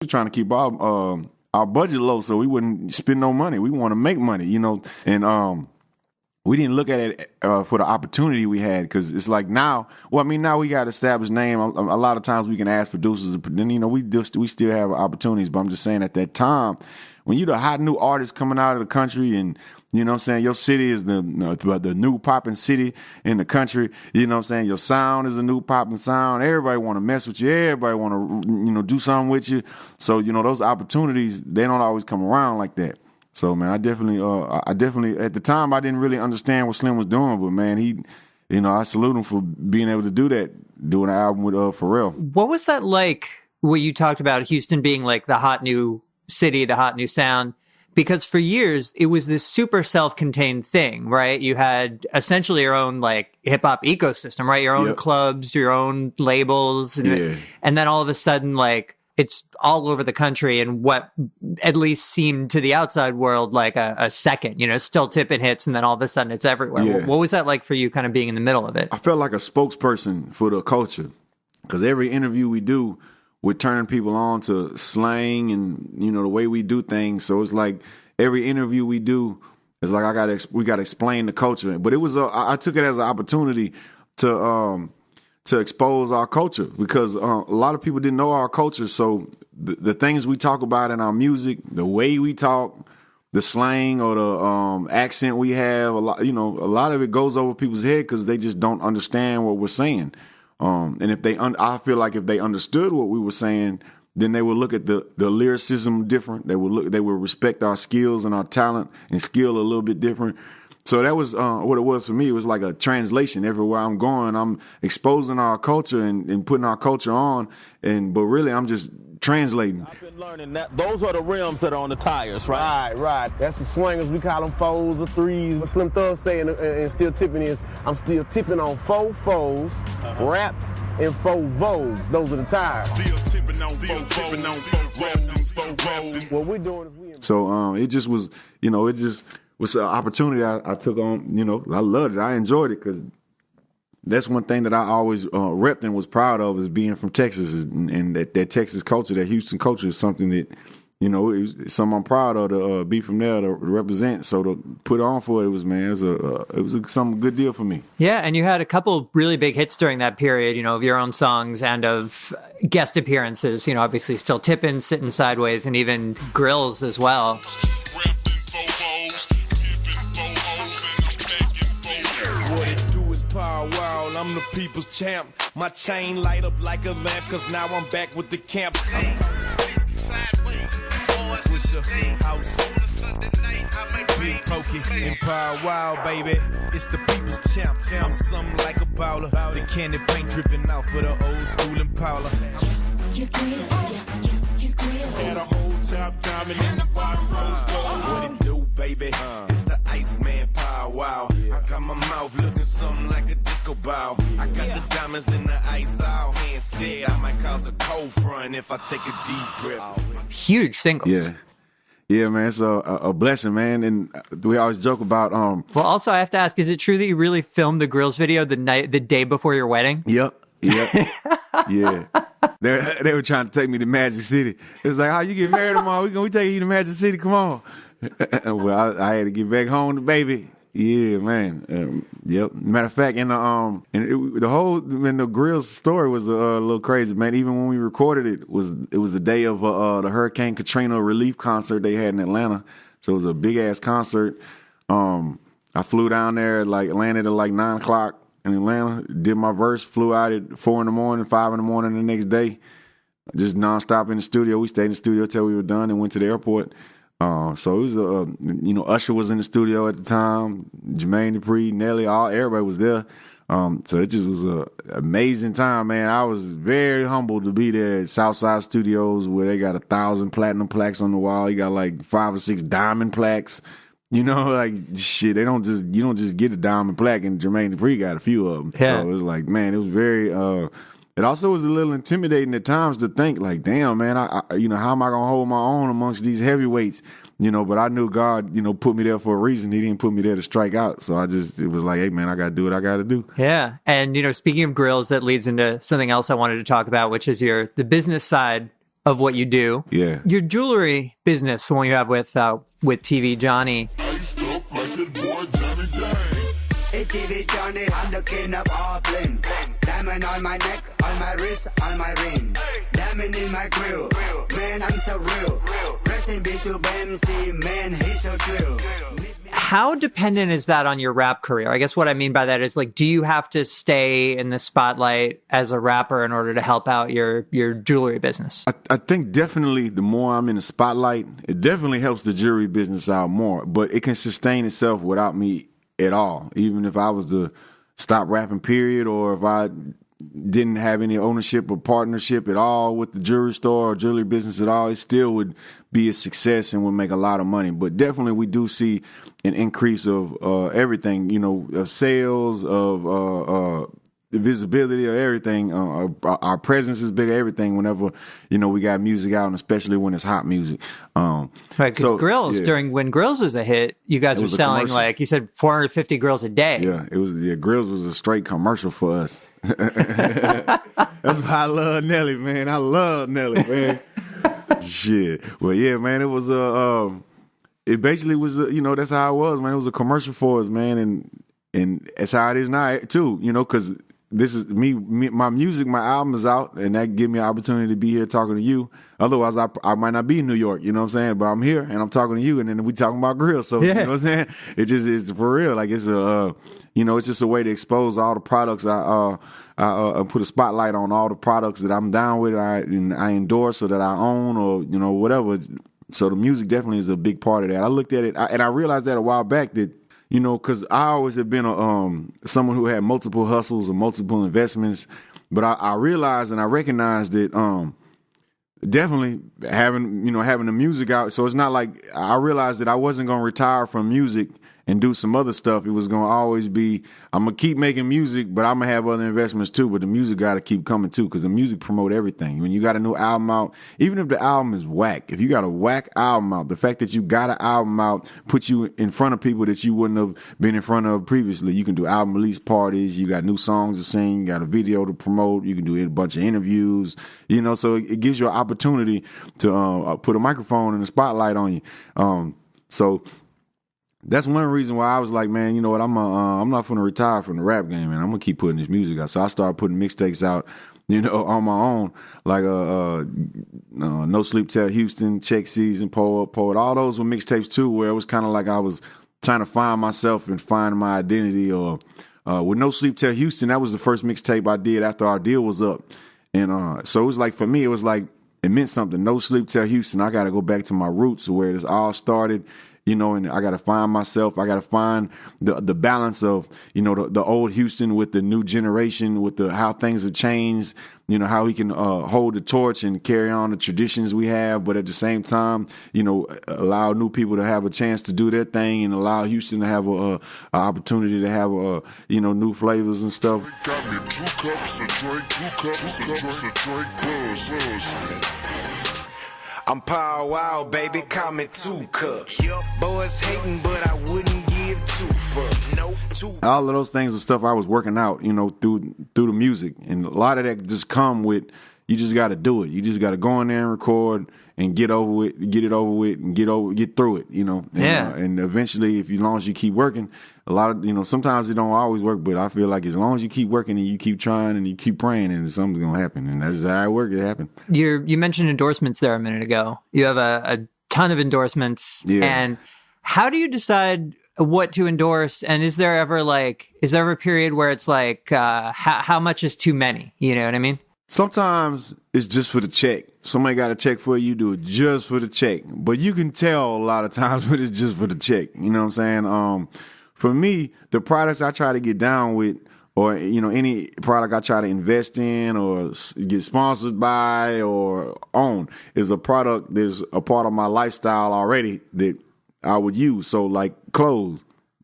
trying to keep our budget low so we wouldn't spend no money. We want to make money, you know, and we didn't look at it for the opportunity we had, because it's like now we got established name. A lot of times we can ask producers, but then, you know, we still have opportunities. But I'm just saying, at that time, when you're the hot new artist coming out of the country, and you know what I'm saying, your city is the new popping city in the country, you know what I'm saying, your sound is a new popping sound. Everybody want to mess with you. Everybody want to, you know, do something with you. So, you know, those opportunities, they don't always come around like that. So, man, I definitely, at the time, I didn't really understand what Slim was doing, but man, you know, I salute him for being able to do that, doing an album with Pharrell. What was that like, what you talked about Houston being like the hot new city, the hot new sound? Because for years, it was this super self-contained thing, right? You had essentially your own like hip hop ecosystem, right? Your own clubs, your own labels. And then all of a sudden, like, it's all over the country, and what at least seemed to the outside world like a second, you know, still tipping hits, and then all of a sudden it's everywhere. Yeah. What was that like for you, kind of being in the middle of it? I felt like a spokesperson for the culture, because every interview we do, we're turning people on to slang and, you know, the way we do things. So it's like every interview we do is like we got to explain the culture. But it was I took it as an opportunity to expose our culture, because a lot of people didn't know our culture. So the things we talk about in our music, the way we talk, the slang or the accent we have, a lot of it goes over people's head because they just don't understand what we're saying. And if I feel like if they understood what we were saying, then they would look at the lyricism different. They would respect our skills and our talent and skill a little bit different. So that was what it was for me. It was like a translation. Everywhere I'm going, I'm exposing our culture and putting our culture on. But really, I'm just translating. I've been learning that those are the rims that are on the tires, right? Right. That's the swingers. We call them fours or threes. What Slim Thug saying and still tipping is, I'm still tipping on 4 fours, wrapped in 4 Vogues. Those are the tires. Still tipping on 4 Vogues. What we're doing is So it just was, you know, it just was an opportunity I took on. You know, I loved it. I enjoyed it, because that's one thing that I always repped and was proud of, is being from Texas, and that Texas culture, that Houston culture, is something that, you know, it's something I'm proud of to be from there, to represent. So to put on for it was some good deal for me. Yeah, and you had a couple really big hits during that period, you know, of your own songs and of guest appearances. You know, obviously Still Tippin', Sitting Sideways, and even Grills as well. Wow, I'm the people's champ. My chain light up like a lamp, cause now I'm back with the camp. Swisher, house, big pokey, Empire Wild, baby. It's the people's champ. I'm something like a bowler. The candy paint dripping out for the old school Impala. You Had a whole top diamond in the bottom rose gold. What it do, baby? It's the Iceman Power Wow. I got my mouth looking something like a disco ball. I got the diamonds in the ice out. Hand said I might cause a cold front if I take a deep breath. Huge singles. Yeah, man, it's a blessing, man. And we always joke about Well, also I have to ask, is it true that you really filmed the Grills video the day before your wedding? Yep. Yeah. They were trying to take me to Magic City. It was like, how you get married tomorrow? We take you to Magic City. Come on. Well, I had to get back home to baby. Yeah, man. Yep. Matter of fact, the Grills story was a little crazy, man. Even when we recorded it, it was the day of the Hurricane Katrina relief concert they had in Atlanta. So it was a big ass concert. I flew down there, landed at 9 o'clock in Atlanta. Did my verse. Flew out at 4 in the morning, 5 in the morning the next day. Just nonstop in the studio. We stayed in the studio till we were done and went to the airport. So it was Usher was in the studio at the time, Jermaine Dupri, Nelly, everybody was there. So it just was an amazing time, man. I was very humbled to be there at Southside Studios, where they got 1,000 platinum plaques on the wall. You got 5 or 6 diamond plaques. You know, shit, you don't just get a diamond plaque, and Jermaine Dupri got a few of them. Yeah. So it was man, it was very, it also was a little intimidating at times to think damn, man, I how am I going to hold my own amongst these heavyweights? But I knew God, put me there for a reason. He didn't put me there to strike out. So it was like, hey, man, I got to do what I got to do. Yeah. And, speaking of Grills, that leads into something else I wanted to talk about, which is the business side of what you do. Yeah. Your jewelry business, the one you have with TV Johnny. Hey, TV Johnny, I'm the king of all bling. Diamond on my neck, on my wrist, on my ring. Diamond in my grill, man, I'm so real. Rest in peace to MC, man, he's so trill. How dependent is that on your rap career? I guess what I mean by that is, like, do you have to stay in the spotlight as a rapper in order to help out your jewelry business? I think definitely the more I'm in the spotlight, it definitely helps the jewelry business out more, but it can sustain itself without me at all. Even if I was to stop rapping, period, or if I didn't have any ownership or partnership at all with the jewelry store or jewelry business at all, it still would be a success and would make a lot of money. But definitely we do see an increase of everything, of sales, of the visibility of everything. Our presence is bigger, everything, whenever, we got music out, and especially when it's hot music. Right, because Grills, when Grills was a hit, you guys were selling, like you said, 450 grills a day. Yeah, Grills was a straight commercial for us. That's why I love Nelly, man. I love Nelly, man. Shit. Well, yeah, man, it was it basically was, that's how it was, man. It was a commercial for us, man, and that's how it is now, too, because this is me, my music, my album is out, and that give me an opportunity to be here talking to you. Otherwise, I might not be in New York, you know what I'm saying? But I'm here, and I'm talking to you, and then we talking about grills. So, You know what I'm saying? It just is for real. Like, it's it's just a way to expose all the products. I put a spotlight on all the products that I'm down with, I endorse, or that I own, or, whatever. So the music definitely is a big part of that. I looked at it, and I realized that a while back that, because I always have been someone who had multiple hustles or multiple investments, but I realized and I recognized that definitely having the music out. So it's not like I realized that I wasn't going to retire from music and do some other stuff. It was going to always be, I'm going to keep making music, but I'm going to have other investments too. But the music got to keep coming too, because the music promote everything. When you got a new album out, even if the album is whack, if you got a whack album out, the fact that you got an album out puts you in front of people that you wouldn't have been in front of previously. You can do album release parties. You got new songs to sing. You got a video to promote. You can do a bunch of interviews, so it gives you an opportunity to put a microphone and a spotlight on you. So that's one reason why I was like, man, you know what? I'm not going to retire from the rap game, man. I'm going to keep putting this music out. So I started putting mixtapes out, on my own, like No Sleep Till Houston, Check Season, Poet. All those were mixtapes too, where it was kind of like I was trying to find myself and find my identity. Or with No Sleep Till Houston, that was the first mixtape I did after our deal was up. And so it was like, for me, it was like, it meant something. No Sleep Till Houston. I got to go back to my roots, where this all started. And I got to find myself. I got to find the balance of, the old Houston with the new generation, with how things have changed, how we can hold the torch and carry on the traditions we have, but at the same time, allow new people to have a chance to do their thing and allow Houston to have a opportunity to have, new flavors and stuff. Got me 2 cups of drink, 2 cups of drink, buzz. I'm Power Wow, baby, call me 2 cups. Boys hating, but I wouldn't give 2 fucks. No, 2. All of those things were stuff I was working out, through the music. And a lot of that just come with, you just got to do it. You just got to go in there and record and get it over with, and get through it, And eventually, as long as you keep working, a lot of, sometimes it don't always work, but I feel like as long as you keep working and you keep trying and you keep praying, and something's going to happen. And that's how it works. It happened. You mentioned endorsements there a minute ago. You have a ton of endorsements. Yeah. And how do you decide what to endorse? And is there ever a period where it's like, how much is too many? You know what I mean? Sometimes it's just for the check. Somebody got a check for you, do it just for the check. But you can tell a lot of times when it's just for the check. You know what I'm saying? For me, the products I try to get down with, or, any product I try to invest in or get sponsored by or own, is a product that's a part of my lifestyle already that I would use. So, like clothes.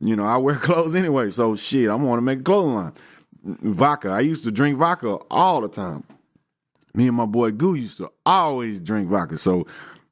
I wear clothes anyway. So, shit, I want to make a clothing line. Vodka. I used to drink vodka all the time. Me and my boy Goo used to always drink vodka. So,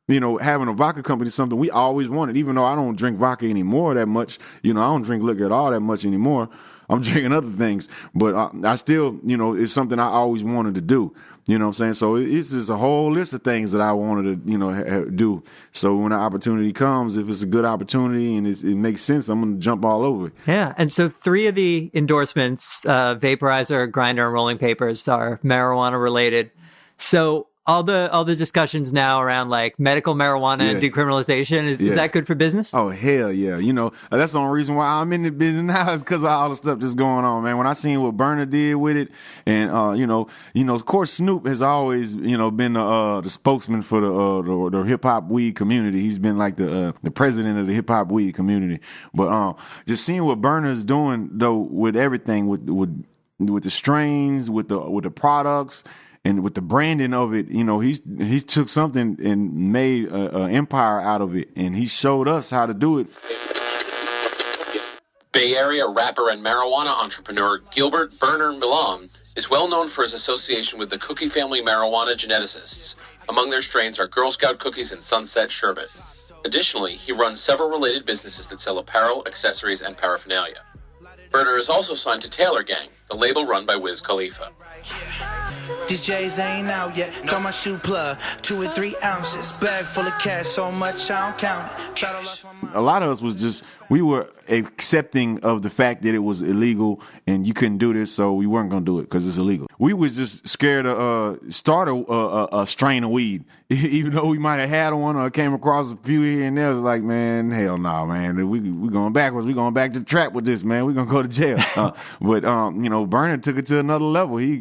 having a vodka company is something we always wanted, even though I don't drink vodka anymore that much. I don't drink liquor at all that much anymore. I'm drinking other things, but I still, it's something I always wanted to do. You know what I'm saying? So it's just a whole list of things that I wanted to, do. So when the opportunity comes, if it's a good opportunity and it makes sense, I'm going to jump all over it. Yeah. And so 3 of the endorsements, vaporizer, grinder, and rolling papers, are marijuana related. So all the discussions now around like medical marijuana and decriminalization, is that good for business? Oh, hell yeah. That's the only reason why I'm in the business now is because of all the stuff that's going on, man. When I seen what Burner did with it, and, of course, Snoop has always, been the spokesman for the hip hop weed community. He's been like the president of the hip hop weed community. But just seeing what Burner's doing, though, with everything, with the strains, with the products, and with the branding of it, he's took something and made an empire out of it, and he showed us how to do it. Bay Area rapper and marijuana entrepreneur Gilbert Burner Milam is well known for his association with the Cookie family marijuana geneticists. Among their strains are Girl Scout cookies and Sunset Sherbet. Additionally, he runs several related businesses that sell apparel, accessories, and paraphernalia. Burner is also signed to Taylor Gang, the label run by Wiz Khalifa. These J's ain't out yet. Got my shoe plug, 2 or 3 ounces. Bag full of cash, so much I don't count it. Thought I lost my mind. A lot of us we were accepting of the fact that it was illegal and you couldn't do this, so we weren't going to do it because it's illegal. We was just scared to start a strain of weed, even though we might have had one or came across a few here and there. It was like, man, hell no, man. We going backwards. We going back to the trap with this, man. We going to go to jail. But Burner took it to another level. He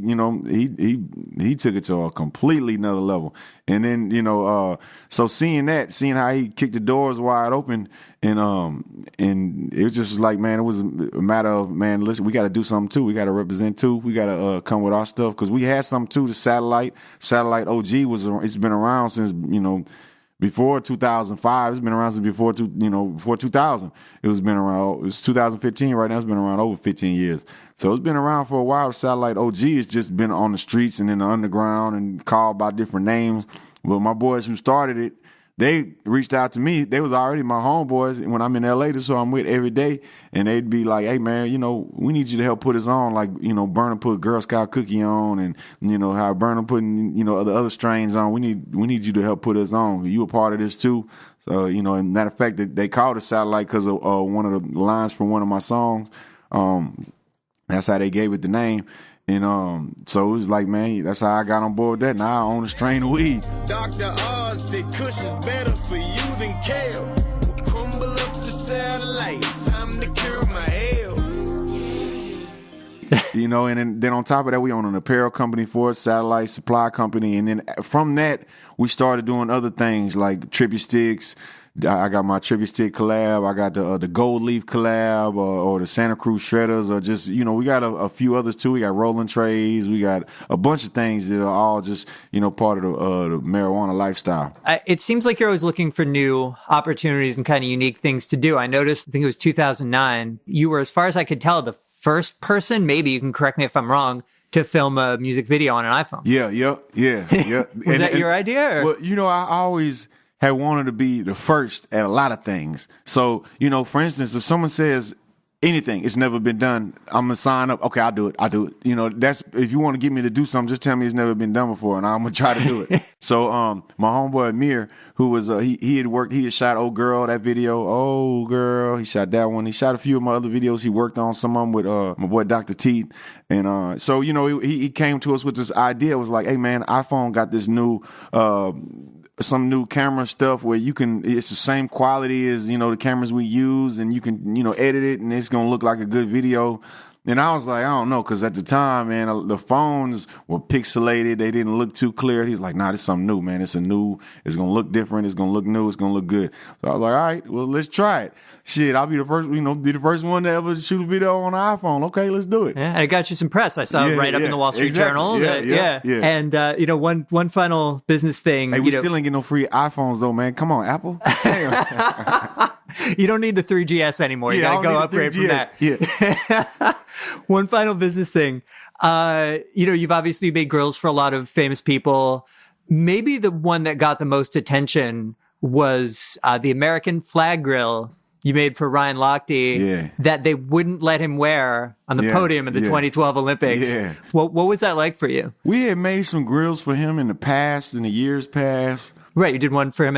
took it to a completely another level. And then, so seeing how he kicked the doors wide open, and it was just like, man, it was a matter of, man, listen, we got to do something too. We got to represent too. We got to come with our stuff, because we had something too. The satellite OG it's been around since, before 2005. It's been around since before 2000. It was been around. It's 2015 right now. It's been around over 15 years. So it's been around for a while. Satellite OG has just been on the streets and in the underground and called by different names. But my boys who started it, they reached out to me. They was already my homeboys when I'm in LA. That's who I'm with every day. And they'd be like, hey, man, we need you to help put us on. Like, Burner put Girl Scout cookie on, and, how Burner putting, other strains on. We need you to help put us on. You a part of this too. So, and matter of fact, they called it Satellite because of one of the lines from one of my songs. That's how they gave it the name. And so it was like, man, that's how I got on board with that. Now I own a strain of weed. Dr. Oz said Kush is better for you than kale. Crumble up the satellites, time to cure my ails. And then on top of that, we own an apparel company for it, satellite supply company. And then from that, we started doing other things like Trippy Sticks. I got my Trippy Stick collab. I got the Gold Leaf collab, or the Santa Cruz Shredders, or just, we got a few others too. We got rolling trays. We got a bunch of things that are all just, part of the marijuana lifestyle. It seems like you're always looking for new opportunities and kind of unique things to do. I noticed, I think it was 2009, you were, as far as I could tell, the first person, maybe you can correct me if I'm wrong, to film a music video on an iPhone. Yeah. Was that your idea? Or? Well, I always had wanted to be the first at a lot of things. So, for instance, if someone says anything, it's never been done, I'm going to sign up. Okay, I'll do it. That's, if you want to get me to do something, just tell me it's never been done before, and I'm going to try to do it. So, my homeboy Amir, who was, he had shot Old Girl, that video. Old Girl, he shot that one. He shot a few of my other videos. He worked on some of them with, my boy Dr. Teeth. And, so, he came to us with this idea. It was like, hey man, iPhone got this new, some new camera stuff where it's the same quality as, the cameras we use, and you can, edit it and it's going to look like a good video. And I was like, I don't know, because at the time, man, the phones were pixelated. They didn't look too clear. He's like, nah, this is something new, man. It's going to look different. It's going to look new. It's going to look good. So I was like, all right, well, let's try it. Shit, I'll be the first one to ever shoot a video on an iPhone. Okay, let's do it. Yeah, and it got you some press. I saw it up in the Wall Street Journal. Yeah. And, one final business thing. Hey, we still ain't getting no free iPhones, though, man. Come on, Apple. You don't need the 3GS anymore. You got to go upgrade from that. Yeah. One final business thing. You've obviously made grills for a lot of famous people. Maybe the one that got the most attention was the American Flag Grill you made for Ryan Lochte Yeah. that they wouldn't let him wear on the Yeah, podium at the yeah. 2012 Olympics. Yeah. What was that like for you? We had made some grills for him in the past, in the years past. Right, you did one for him